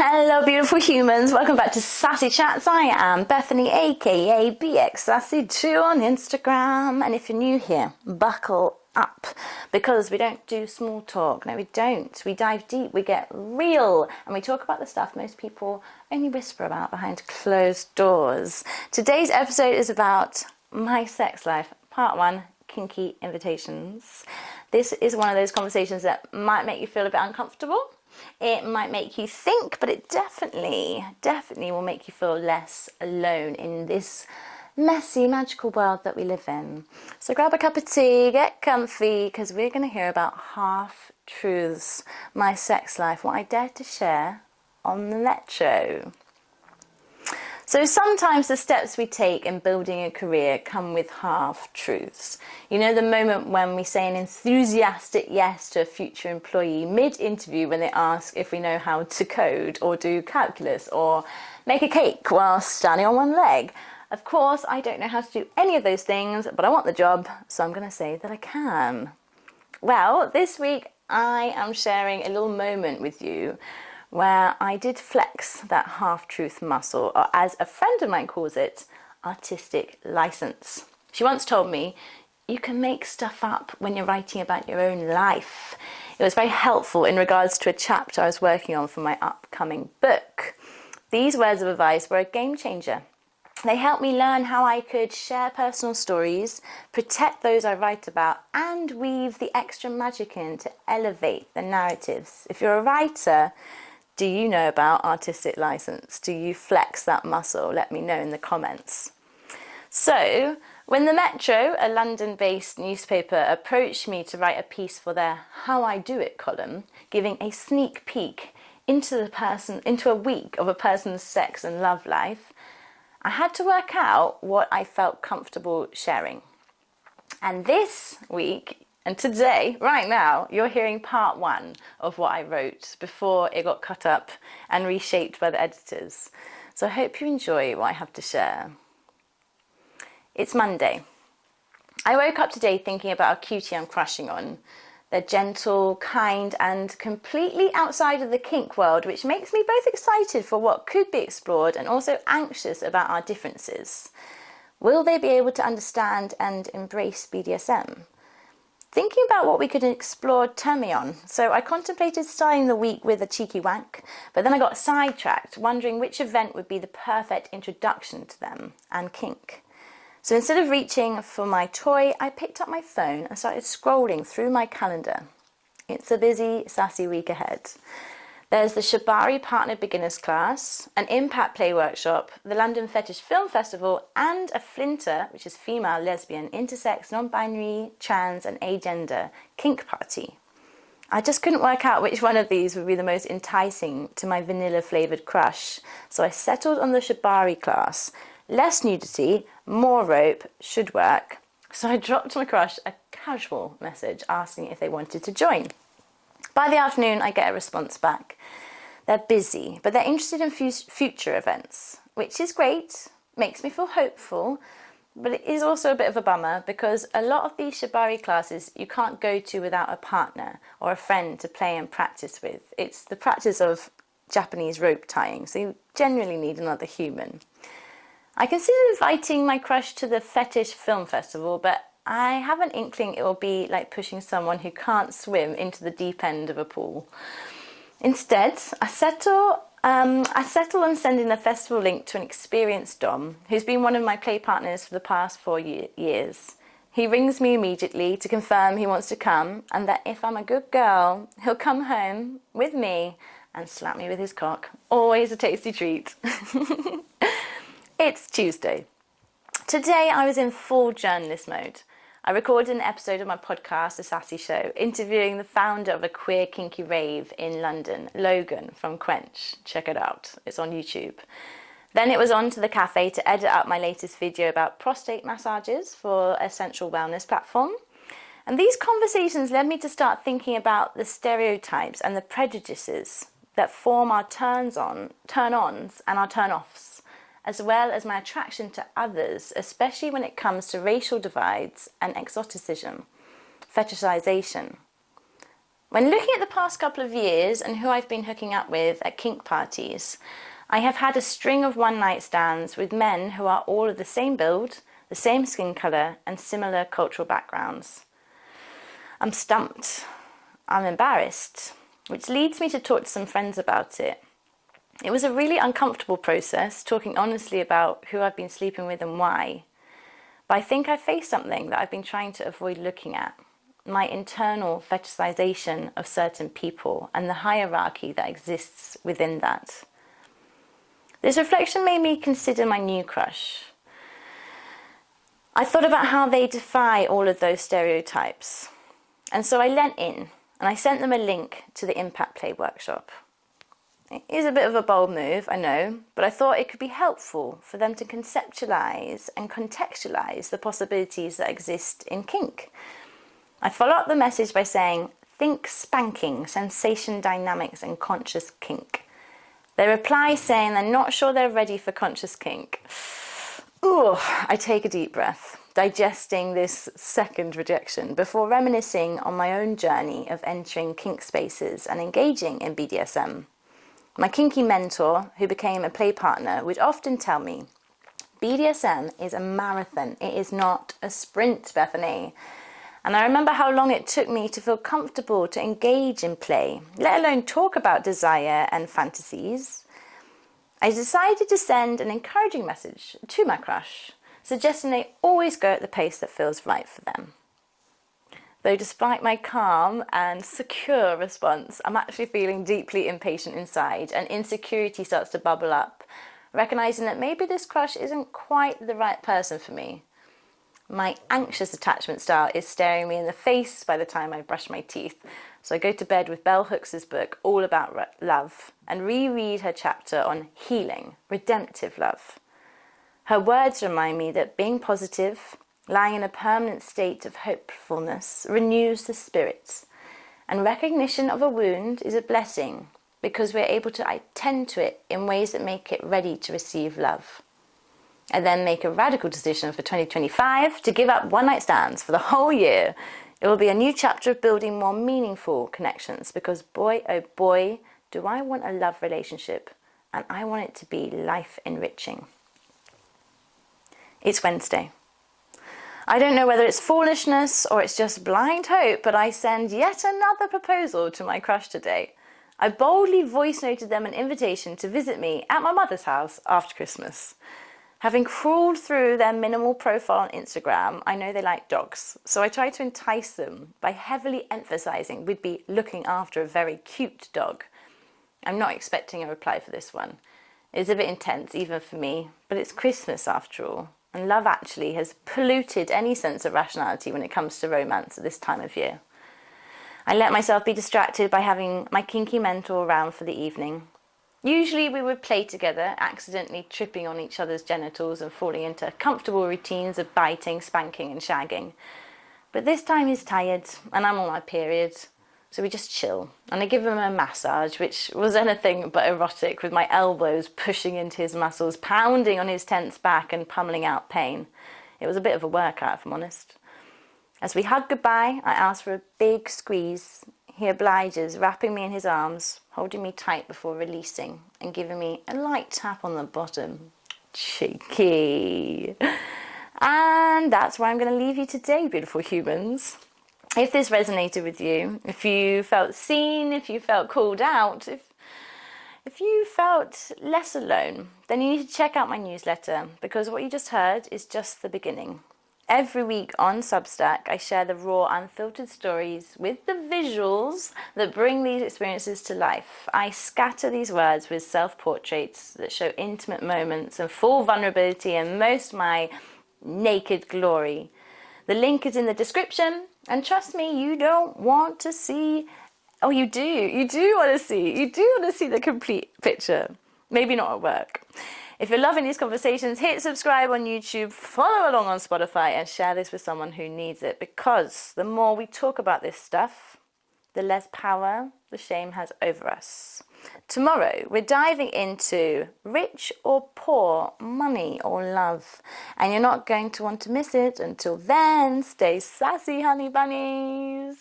Hello beautiful humans, welcome back to Sassy Chats. I am Bethany aka BXSassy2 on Instagram, and if you're new here, buckle up because we don't do small talk. No, we don't. We dive deep, we get real, and we talk about the stuff most people only whisper about behind closed doors. Today's episode is about my sex life, part 1, kinky invitations. This is one of those conversations that might make you feel a bit uncomfortable. It might make you think, but it definitely will make you feel less alone in this messy, magical world that we live in. So grab a cup of tea, get comfy, because we're going to hear about half-truths, my sex life, what I dare to share on the metro. So sometimes the steps we take in building a career come with half-truths. You know, the moment when we say an enthusiastic yes to a future employee mid-interview when they ask if we know how to code or do calculus or make a cake while standing on one leg. Of course, I don't know how to do any of those things, but I want the job, so I'm going to say that I can. Well, this week I am sharing a little moment with you where I did flex that half-truth muscle, or as a friend of mine calls it, artistic license. She once told me, you can make stuff up when you're writing about your own life. It was very helpful in regards to a chapter I was working on for my upcoming book. These words of advice were a game changer. They helped me learn how I could share personal stories, protect those I write about, and weave the extra magic in to elevate the narratives. If you're a writer, do you know about artistic license? Do you flex that muscle? Let me know in the comments. So, when the Metro, a London-based newspaper, approached me to write a piece for their How I Do It column, giving a sneak peek into a week of a person's sex and love life, I had to work out what I felt comfortable sharing. And this week, and today, right now, you're hearing part 1 of what I wrote before it got cut up and reshaped by the editors. So I hope you enjoy what I have to share. It's Monday. I woke up today thinking about a cutie I'm crushing on. They're gentle, kind, and completely outside of the kink world, which makes me both excited for what could be explored and also anxious about our differences. Will they be able to understand and embrace BDSM? Thinking about what we could explore turned me on, so I contemplated starting the week with a cheeky wank, but then I got sidetracked, wondering which event would be the perfect introduction to them and kink. So instead of reaching for my toy, I picked up my phone and started scrolling through my calendar. It's a busy, sassy week ahead. There's the Shibari Partner Beginners class, an Impact Play workshop, the London Fetish Film Festival, and a Flinter, which is female, lesbian, intersex, non-binary, trans and agender kink party. I just couldn't work out which one of these would be the most enticing to my vanilla-flavoured crush, so I settled on the Shibari class. Less nudity, more rope, should work. So I dropped my crush a casual message asking if they wanted to join. By the afternoon, I get a response back. They're busy, but they're interested in future events, which is great, makes me feel hopeful, but it is also a bit of a bummer because a lot of these Shibari classes you can't go to without a partner or a friend to play and practice with. It's the practice of Japanese rope tying, so you generally need another human. I considered inviting my crush to the Fetish Film Festival, but I have an inkling it will be like pushing someone who can't swim into the deep end of a pool. Instead, I settle on sending the festival link to an experienced dom who's been one of my play partners for the past 4 years. He rings me immediately to confirm he wants to come and that if I'm a good girl, he'll come home with me and slap me with his cock. Always a tasty treat. It's Tuesday. Today I was in full journalist mode. I recorded an episode of my podcast, The Sassy Show, interviewing the founder of a queer kinky rave in London, Logan from Quench. Check it out, it's on YouTube. Then it was on to the cafe to edit up my latest video about prostate massages for a sensual wellness platform. And these conversations led me to start thinking about the stereotypes and the prejudices that form our turn-ons and our turn-offs, as well as my attraction to others, especially when it comes to racial divides and exoticism, fetishization. When looking at the past couple of years and who I've been hooking up with at kink parties, I have had a string of one-night stands with men who are all of the same build, the same skin colour and similar cultural backgrounds. I'm stumped. I'm embarrassed, which leads me to talk to some friends about it. It was a really uncomfortable process, talking honestly about who I've been sleeping with and why. But I think I faced something that I've been trying to avoid looking at. My internal fetishization of certain people and the hierarchy that exists within that. This reflection made me consider my new crush. I thought about how they defy all of those stereotypes. And so I leant in and I sent them a link to the Impact Play workshop. It is a bit of a bold move, I know, but I thought it could be helpful for them to conceptualize and contextualize the possibilities that exist in kink. I follow up the message by saying, think spanking, sensation dynamics and conscious kink. They reply saying they're not sure they're ready for conscious kink. Ooh, I take a deep breath, digesting this second rejection before reminiscing on my own journey of entering kink spaces and engaging in BDSM. My kinky mentor, who became a play partner, would often tell me, BDSM is a marathon, it is not a sprint, Bethany. And I remember how long it took me to feel comfortable to engage in play, let alone talk about desire and fantasies. I decided to send an encouraging message to my crush, suggesting they always go at the pace that feels right for them. Though despite my calm and secure response, I'm actually feeling deeply impatient inside and insecurity starts to bubble up, recognizing that maybe this crush isn't quite the right person for me. My anxious attachment style is staring me in the face by the time I brush my teeth, so I go to bed with Bell Hooks' book All About Love and reread her chapter on healing, redemptive love. Her words remind me that being positive, lying in a permanent state of hopefulness, renews the spirit, and recognition of a wound is a blessing because we're able to attend to it in ways that make it ready to receive love. I then make a radical decision for 2025 to give up one-night stands for the whole year. It will be a new chapter of building more meaningful connections because boy, oh boy, do I want a love relationship and I want it to be life-enriching. It's Wednesday. I don't know whether it's foolishness or it's just blind hope, but I send yet another proposal to my crush today. I boldly voice noted them an invitation to visit me at my mother's house after Christmas. Having crawled through their minimal profile on Instagram, I know they like dogs, so I try to entice them by heavily emphasizing we'd be looking after a very cute dog. I'm not expecting a reply for this one. It's a bit intense even for me, but it's Christmas after all, and love actually has polluted any sense of rationality when it comes to romance at this time of year. I let myself be distracted by having my kinky mentor around for the evening. Usually we would play together, accidentally tripping on each other's genitals and falling into comfortable routines of biting, spanking and shagging. But this time he's tired and I'm on my period, so we just chill. And I give him a massage, which was anything but erotic, with my elbows pushing into his muscles, pounding on his tense back and pummeling out pain. It was a bit of a workout, if I'm honest. As we hug goodbye, I ask for a big squeeze. He obliges, wrapping me in his arms, holding me tight before releasing and giving me a light tap on the bottom. Cheeky. And that's where I'm going to leave you today, beautiful humans. If this resonated with you, if you felt seen, if you felt called out, if you felt less alone, then you need to check out my newsletter because what you just heard is just the beginning. Every week on Substack, I share the raw, unfiltered stories with the visuals that bring these experiences to life. I scatter these words with self-portraits that show intimate moments and full vulnerability and most my naked glory. The link is in the description, and trust me, you don't want to see, oh you do want to see the complete picture. Maybe not at work. If you're loving these conversations, hit subscribe on YouTube, follow along on Spotify, and share this with someone who needs it, because the more we talk about this stuff, the less power the shame has over us. Tomorrow, we're diving into rich or poor, money or love, and you're not going to want to miss it. Until then, stay sassy, honey bunnies.